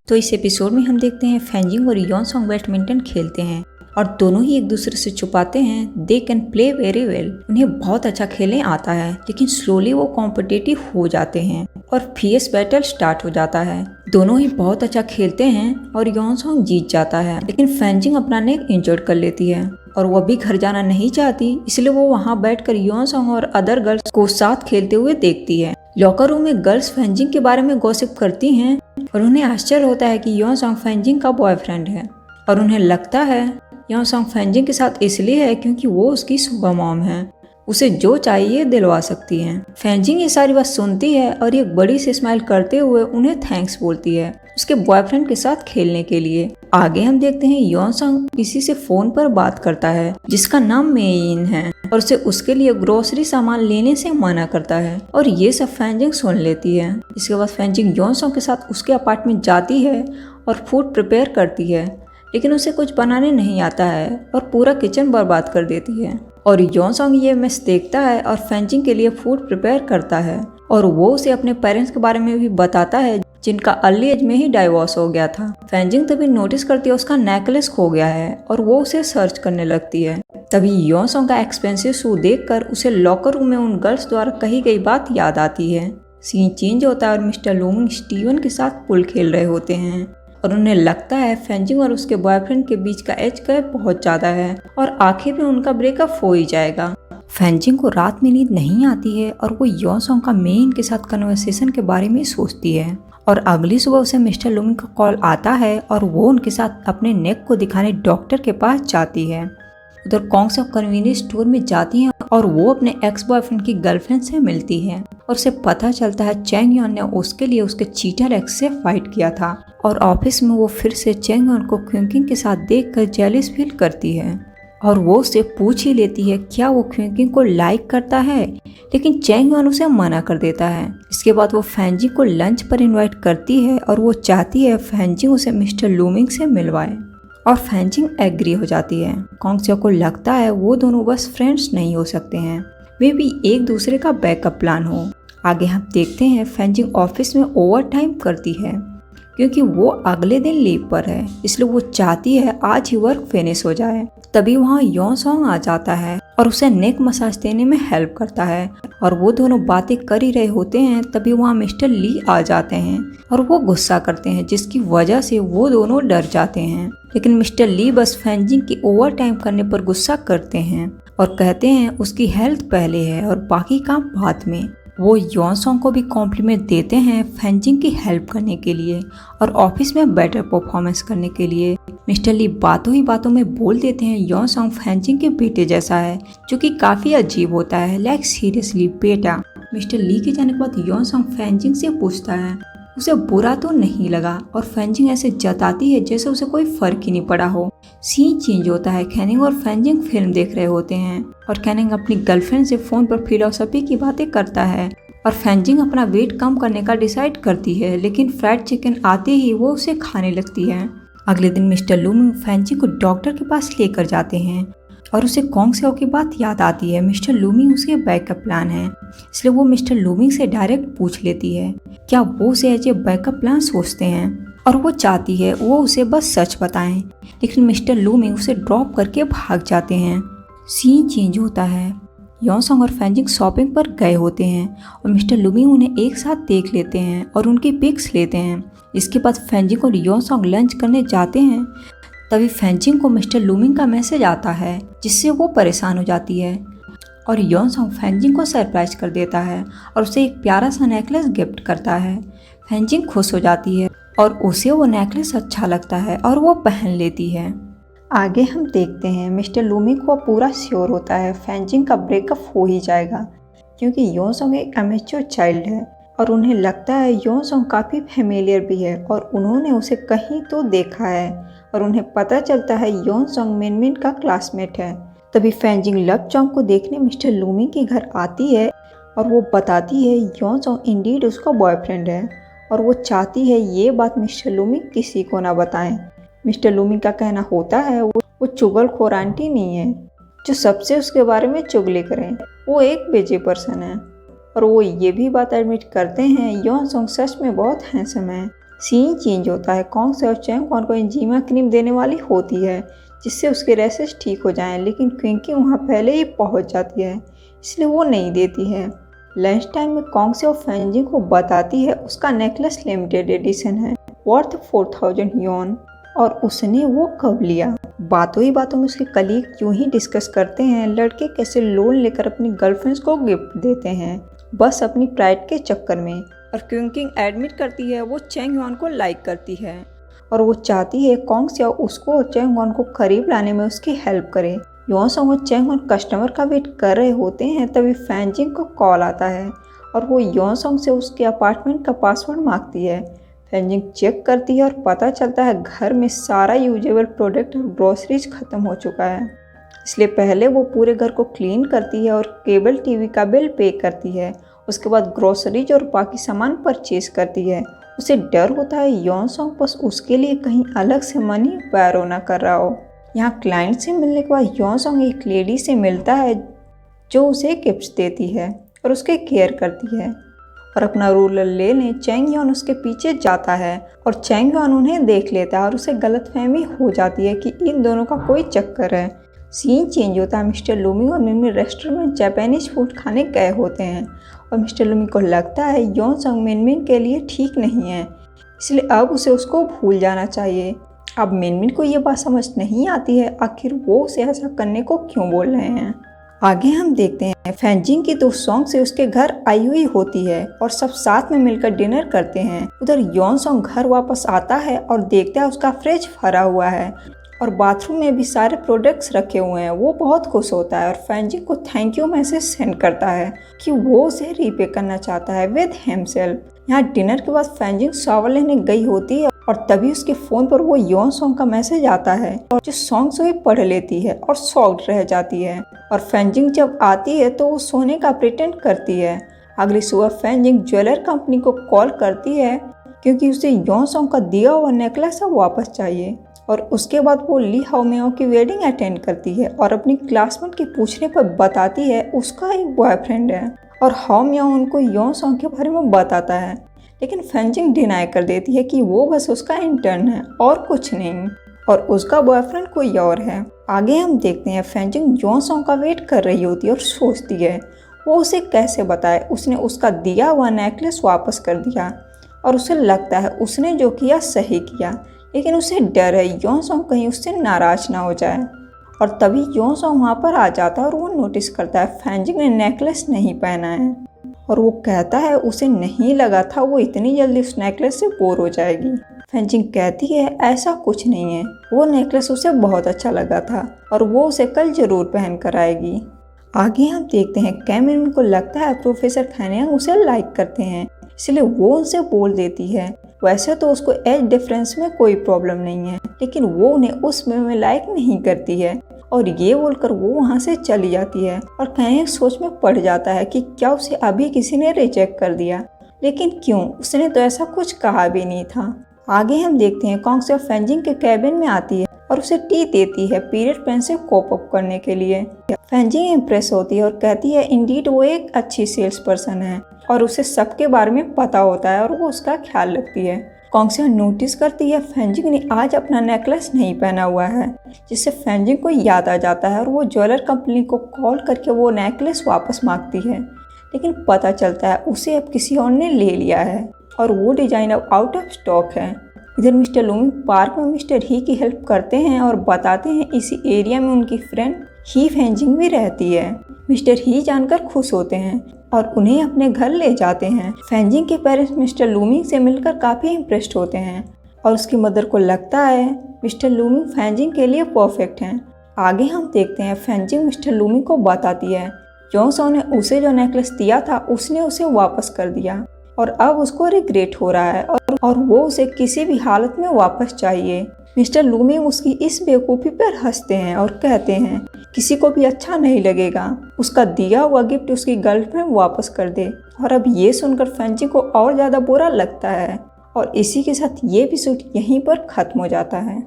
तो इस एपिसोड में हम देखते हैं फैंजिंग और योनसोंग बैडमिंटन खेलते हैं और दोनों ही एक दूसरे से छुपाते हैं। They can play very well. उन्हें बहुत अच्छा खेलने आता है, लेकिन स्लोली वो कॉम्पिटिटिव हो जाते हैं और फीस बैटल स्टार्ट हो जाता है। दोनों ही बहुत अच्छा खेलते हैं और योनसोंग जीत जाता है, लेकिन फैंजिंग अपना नेक इंजर्ड कर लेती है और वो भी घर जाना नहीं चाहती, इसलिए वो वहाँ बैठकर योनसोंग और अदर गर्ल्स को साथ खेलते हुए देखती है। लॉकर रूम में गर्ल्स फैंजिंग के बारे में गॉसिप करती हैं और उन्हें आश्चर्य होता है कि योनसोंग फैंजिंग का बॉयफ्रेंड है और उन्हें लगता है योनसोंग फैंजिंग के साथ इसलिए है क्योंकि वो उसकी सुगर मॉम है, उसे जो चाहिए दिलवा सकती है। फैंजिंग ये सारी बात सुनती है और एक बड़ी सी स्माइल करते हुए उन्हें थैंक्स बोलती है उसके बॉयफ्रेंड के साथ खेलने के लिए। आगे हम देखते हैं योनसोंग किसी से फोन पर बात करता है जिसका नाम मेइन है और उसे उसके लिए ग्रोसरी सामान लेने से मना करता है और ये सब फैंजिंग सुन लेती है। इसके बाद फैंजिंग योनसोंग के साथ उसके अपार्टमेंट जाती है और फूड प्रिपेयर करती है, लेकिन उसे कुछ बनाने नहीं आता है और पूरा किचन बर्बाद कर देती है और योनसोंग ये मैस देखता है और फैंजिंग के लिए फूड प्रिपेयर करता है और वो उसे अपने पेरेंट्स के बारे में भी बताता है जिनका अर्ली एज में ही डाइवोर्स हो गया था। फैंजिंग तभी नोटिस करती है उसका नेकलेस खो गया है और वो उसे सर्च करने लगती है। तभी योनसोंग का एक्सपेंसिव शू देखकर उसे लॉकर रूम में उन गर्ल्स द्वारा कही गई बात याद आती है। सीन चेंज होता है और मिस्टर लूमिंग स्टीवन के साथ पुल खेल रहे होते हैं और उन्हें लगता है फैंजिंग और उसके बॉयफ्रेंड के बीच का एज गैप बहुत ज्यादा है और आखिर में उनका ब्रेकअप हो ही जाएगा। फैंजिंग को रात में नींद नहीं आती है और वो योनसोंग का मेन के साथ कन्वर्सेशन के बारे में सोचती है और अगली सुबह उसे मिस्टर लूमिंग का कॉल आता है और वो उनके साथ अपने नेक को दिखाने डॉक्टर के पास जाती है। उधर कॉन्ग्स कन्वीनियंस स्टोर में जाती है और वो अपने एक्स बॉयफ्रेंड की गर्लफ्रेंड से मिलती है और उसे पता चलता है चैंग यॉन ने उसके लिए उसके चीटर एक्स से फाइट किया था और ऑफिस में वो फिर से चैंग यॉन को क्विंकिंग के साथ देखकर जेलिस फील करती है और वो उससे पूछ ही लेती है क्या वो क्विंकिंग को लाइक करता है, लेकिन चैंग यॉन उसे मना कर देता है। इसके बाद वो फैंजिंग को लंच पर इनवाइट करती है और वो चाहती है फैंजिंग उसे मिस्टर लूमिंग से मिलवाए और फैंजिंग एग्री हो जाती है। कॉन्ग्सियो को लगता है वो दोनों बस फ्रेंड्स नहीं हो सकते हैं, वे भी एक दूसरे का बैकअप प्लान हो। आगे हम देखते हैं फैंजिंग ऑफिस में ओवर टाइम करती है क्योंकि वो अगले दिन लीव पर है, इसलिए वो चाहती है आज ही वर्क फिनिश हो जाए। तभी वहाँ योनसोंग आ जाता है और उसे नेक मसाज देने में हेल्प करता है और वो दोनों बातें कर ही रहे होते हैं। तभी वहाँ मिस्टर ली आ जाते हैं और वो गुस्सा करते हैं जिसकी वजह से वो दोनों डर जाते हैं, लेकिन मिस्टर ली बस फैंजिंग की ओवर टाइम करने पर गुस्सा करते हैं और कहते हैं उसकी हेल्थ पहले है और बाकी काम बाद में। वो योनसोंग को भी कॉम्प्लीमेंट देते हैं फैंजिंग की हेल्प करने के लिए और ऑफिस में बेटर परफॉर्मेंस करने के लिए। मिस्टर ली बातों ही बातों में बोल देते हैं योनसोंग फैंजिंग के बेटे जैसा है, जो कि काफी अजीब होता है, लाइक सीरियसली बेटा। मिस्टर ली के जाने के बाद योनसोंग फैंजिंग से पूछता है उसे बुरा तो नहीं लगा और फैंजिंग ऐसे जताती है जैसे उसे कोई फर्क ही नहीं पड़ा हो। सीन चेंज होता है, कैनिंग और फैंजिंग फिल्म देख रहे होते हैं और कैनिंग अपनी गर्लफ्रेंड से फोन पर फिलोसफी की बातें करता है और फैंजिंग अपना वेट कम करने का डिसाइड करती है, लेकिन फ्राइड चिकन आते ही वो उसे खाने लगती है। अगले दिन मिस्टर लूमिंग फैंजिंग को डॉक्टर के पास लेकर जाते हैं और उसे कॉन्ग्सियो की बात याद आती है। मिस्टर लूमिंग उसके बैकअप प्लान है, इसलिए वो मिस्टर लूमिंग से डायरेक्ट पूछ लेती है क्या वो उसे एज ए बैकअप प्लान सोचते हैं और वो चाहती है वो उसे बस सच बताएं, लेकिन मिस्टर लूमिंग उसे ड्रॉप करके भाग जाते हैं। सीन चेंज होता है, योनसोंग और फैंजिंग शॉपिंग पर गए होते हैं और मिस्टर लूमिंग उन्हें एक साथ देख लेते हैं और उनकी पिक्स लेते हैं। इसके बाद फैंजिंग और योनसोंग लंच करने जाते हैं। तभी फैंजिंग को मिस्टर लूमिंग का मैसेज आता है जिससे वो परेशान हो जाती है और योनसोंग फैंजिंग को सरप्राइज कर देता है और उसे एक प्यारा सा नेकलेस गिफ्ट करता है। फैंजिंग खुश हो जाती है और उसे वो नेकलेस अच्छा लगता है और वो पहन लेती है। आगे हम देखते हैं मिस्टर लूमिंग को पूरा श्योर होता है फैंजिंग का ब्रेकअप हो ही जाएगा क्योंकि योनसोंग एक अमेच्योर चाइल्ड है और उन्हें लगता है योनसोंग काफ़ी फेमिलियर भी है और उन्होंने उसे कहीं तो देखा है और उन्हें पता चलता है योनसोंग मिनमिन का क्लासमेट है। तभी फैंजिंग लवचोंग को देखने मिस्टर लूमिंग के घर आती है और वो बताती है योनसोंग इंडीड उसका बॉयफ्रेंड है और वो चाहती है ये बात मिस्टर लूमिंग किसी को ना बताएं। मिस्टर लूमिंग का कहना होता है वो चुगलखोर आंटी नहीं है जो सबसे उसके बारे में चुगली करें, वो एक बेजे पर्सन है और वो ये भी बात एडमिट करते हैं योनसोंग सच में बहुत हैंडसम है सीन चेंज होता है। कॉन्ग से और चैंग वन को एंजीमा क्रीम देने वाली होती है जिससे उसके रैशेस ठीक हो जाएं, लेकिन क्विंकी वहाँ पहले ही पहुँच जाती है इसलिए वो नहीं देती है। लंच टाइम में कॉन्ग से और फैंजिंग को बताती है उसका नेकलेस लिमिटेड एडिशन है वर्थ 4000 यॉन और उसने वो कब लिया। बातों ही बातों में उसके कलीग यूं ही डिस्कस करते हैं लड़के कैसे लोन लेकर अपनी गर्लफ्रेंड्स को गिफ्ट देते हैं बस अपनी प्राइड के चक्कर में। और क्विंकिंग एडमिट करती है वो चैंग ह्वान को लाइक करती है और वो चाहती है कॉन्ग से उसको और चैंग ह्वान को करीब लाने में उसकी हेल्प करे। योन सॉन्ग और चैंग ह्वान कस्टमर का वेट कर रहे होते हैं तभी फैंजिंग को कॉल आता है और वो योन सॉन्ग से उसके अपार्टमेंट का पासवर्ड मांगती है। फैंजिंग चेक करती है और पता चलता है घर में सारा यूजेबल प्रोडक्ट और ग्रोसरीज खत्म हो चुका है, इसलिए पहले वो पूरे घर को क्लीन करती है और केबल टीवी का बिल पे करती है। उसके बाद ग्रोसरीज और बाकी सामान परचेज करती है। उसे डर होता है योन सॉन्ग बस उसके लिए कहीं अलग से मनी बैरो ना कर रहा हो। यहाँ क्लाइंट से मिलने के बाद योन सॉन्ग एक लेडी से मिलता है जो उसे गिफ्ट्स देती है और उसके केयर करती है और अपना रूलर लेने चैंग ह्वान उसके पीछे जाता है और चैंग ह्वान उन्हें देख लेता है और उसे गलतफहमी हो जाती है कि इन दोनों का कोई चक्कर है। सीन चेंज होता है। मिस्टर लूमी और मिनमिन रेस्टोरेंट में जापानीज फूड खाने गए होते हैं और मिस्टर लूमी को लगता है योन सॉन्ग मिनमिन के लिए ठीक नहीं है इसलिए अब उसको भूल जाना चाहिए। अब मिनमिन को ये बात समझ नहीं आती है आखिर वो उसे ऐसा करने को क्यों बोल रहे हैं। आगे हम देखते हैं फैंजिंग की दोस्त सॉन्ग से उसके घर आई हुई होती है और सब साथ में मिलकर डिनर करते हैं। उधर योन सॉन्ग घर वापस आता है और देखता है उसका फ्रिज भरा हुआ है और बाथरूम में भी सारे प्रोडक्ट्स रखे हुए हैं। वो बहुत खुश होता है और फैंजिंग को थैंक यू मैसेज सेंड करता है कि वो उसे रीपे करना चाहता है विद हिमसेल्फ। यहाँ डिनर के बाद फैंजिंग शॉवर लेने गई होती है और तभी उसके फ़ोन पर वो योन सॉन्ग का मैसेज आता है और जो सॉन्ग से पढ़ लेती है और शॉक्ड रह जाती है। और फैंजिंग जब आती है तो वो सोने का प्रिटेंड करती है। अगली सुबह फैंजिंग ज्वेलर कंपनी को कॉल करती है क्योंकि उसे योन सॉन्ग का दिया हुआ नेकलेस वापस चाहिए और उसके बाद वो ली हाओ मियाओ की वेडिंग अटेंड करती है और अपनी क्लासमेट के पूछने पर बताती है उसका एक बॉयफ्रेंड है और हाओ मियाओ उनको योन सॉन्ग के बारे में बताता है, लेकिन फैंजिंग डिनाई कर देती है कि वो बस उसका इंटर्न है और कुछ नहीं और उसका बॉयफ्रेंड कोई और है। आगे हम देखते हैं फैंजिंग योन सॉन्ग का वेट कर रही होती है और सोचती है वो उसे कैसे बताए उसने उसका दिया हुआ नेकलेस वापस कर दिया और उसे लगता है उसने जो किया सही किया, लेकिन उसे डर है योन सॉन्ग कहीं उससे नाराज ना हो जाए। और तभी योन सॉन्ग वहाँ पर आ जाता है और वो नोटिस करता है फैंजिंग ने नेकलेस नहीं पहना है और वो कहता है उसे नहीं लगा था वो इतनी जल्दी उस नेकलेस से बोर हो जाएगी। फैंजिंग कहती है ऐसा कुछ नहीं है, वो नेकलेस उसे बहुत अच्छा लगा था और वो उसे कल जरूर पहन कर आएगी। आगे हम देखते हैं कैमरन को लगता है प्रोफेसर फैनियांग उसे लाइक करते हैं इसलिए वो उनसे बोल देती है। वैसे तो उसको एज डिफरेंस में कोई प्रॉब्लम नहीं है, लेकिन वो उन्हें उस में लाइक नहीं करती है और ये बोलकर वो वहाँ से चली जाती है और कहीं सोच में पड़ जाता है कि क्या उसे अभी किसी ने रिजेक्ट कर दिया, लेकिन क्यों, उसने तो ऐसा कुछ कहा भी नहीं था। आगे हम देखते हैं कॉन्ग से फैंजिंग के कैबिन में आती है और उसे टी देती है पीरियड पेन से कोप अप करने के लिए। फैंजिंग इम्प्रेस होती है और कहती है इंडीड वो एक अच्छी सेल्स पर्सन है और उसे सबके बारे में पता होता है और वो उसका ख्याल रखती है। कॉन्ग से नोटिस करती है फैंजिंग ने आज अपना नेकलेस नहीं पहना हुआ है, जिससे फैंजिंग को याद आ जाता है और वो ज्वेलर कंपनी को कॉल करके वो नेकलेस वापस मांगती है, लेकिन पता चलता है उसे अब किसी और ने ले लिया है और वो डिजाइन अब आउट ऑफ स्टॉक है। इधर मिस्टर लूमी पार्क में मिस्टर ही की हेल्प करते हैं और बताते हैं इसी एरिया में उनकी फ्रेंड ही फैंजिंग भी रहती है। मिस्टर ही जानकर खुश होते हैं और उन्हें अपने घर ले जाते हैं। फैंजिंग के पेरेंट्स मिस्टर लूमी से मिलकर काफ़ी इम्प्रेस्ड होते हैं और उसकी मदर को लगता है मिस्टर लूमी फैंजिंग के लिए परफेक्ट हैं। आगे हम देखते हैं फैंजिंग मिस्टर लूमी को बताती है जोंगसो ने उसे जो नेकलेस दिया था उसने उसे वापस कर दिया और अब उसको रिग्रेट हो रहा है और वो उसे किसी भी हालत में वापस चाहिए। मिस्टर लूमी उसकी इस बेवकूफ़ी पर हंसते हैं और कहते हैं किसी को भी अच्छा नहीं लगेगा, उसका दिया हुआ गिफ्ट उसकी गर्लफ्रेंड वापस कर दे। और अब ये सुनकर फैंजिंग को और ज़्यादा बुरा लगता है और इसी के साथ ये एपिसोड यहीं पर ख़त्म हो जाता है।